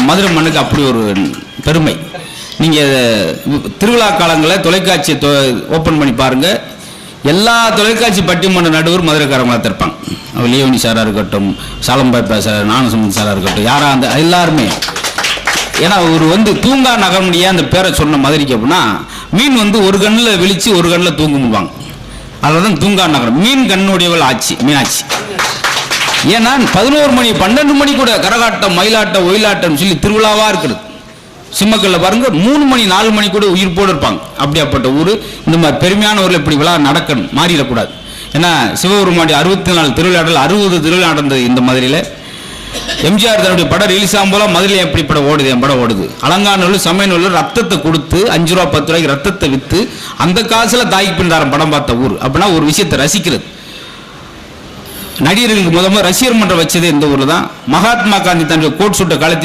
மதுரை மண்ணுக்கு அப்படி ஒரு பெருமை. நீங்கள் திருவிழா காலங்களில் தொலைக்காட்சி ஓப்பன் பண்ணி பாருங்கள், எல்லா தொலைக்காட்சி பட்டிமன்ற நடுவர் மதுரைக்காரங்களாக தான் இருப்பாங்க. லியோனி சாராக இருக்கட்டும், சாலம்பாய் சார், ஞானசம்பந்தன் சாராக இருக்கட்டும், யாராக அந்த எல்லாருமே. ஏன்னா ஒரு தூங்கா நகரமுடியே அந்த பேரை சொன்ன மதுரைக்கு அப்படின்னா, மீன் ஒரு கண்ணில் விழிச்சு ஒரு கண்ணில் தூங்க முடிவாங்க. அதில் தான் தூங்கா நகரம். மீன் கண்ணுடையவள் ஆச்சு மீனாட்சி. ஏன்னா 11 மணி 12 மணி கூட கரகாட்டம், மயிலாட்டம், ஒயிலாட்டம் சொல்லி திருவிழாவாக இருக்குது. சிம்மக்கல்ல பாருங்க 3 மணி 4 மணி கூட உயிர்ப்போடு இருப்பாங்க. அப்படியாப்பட்ட ஊர். இந்த மாதிரி பெருமையான ஊரில் இப்படி விழா நடக்கணும், மாறிடக்கூடாது. ஏன்னா சிவபெருமானுடைய 64 திருவிழாடல் 60 திருவிழா நடந்தது இந்த மதுரையில். எம்ஜிஆர் தன்னுடைய படம் ரிலீஸ் ஆகும் போல மதுரையில் எப்படி படம் ஓடுது, என் படம் ஓடுது. அலங்காநல்லூர் சமயநல்லூர் ரத்தத்தை கொடுத்து 5 ரூபா 10 ரூபாய்க்கு ரத்தத்தை விற்று அந்த காசுல தாய்க்கு பின்தாரம் படம் பார்த்த ஊர். அப்படின்னா ஒரு விஷயத்தை ரசிக்கிறது. நடிகர்களுக்கு முதல்ல ரசிகர் மன்றம் வச்சது இந்த ஊர்ல தான். மகாத்மா காந்தி தன்னுடைய கோட் சூட்டை கலத்தி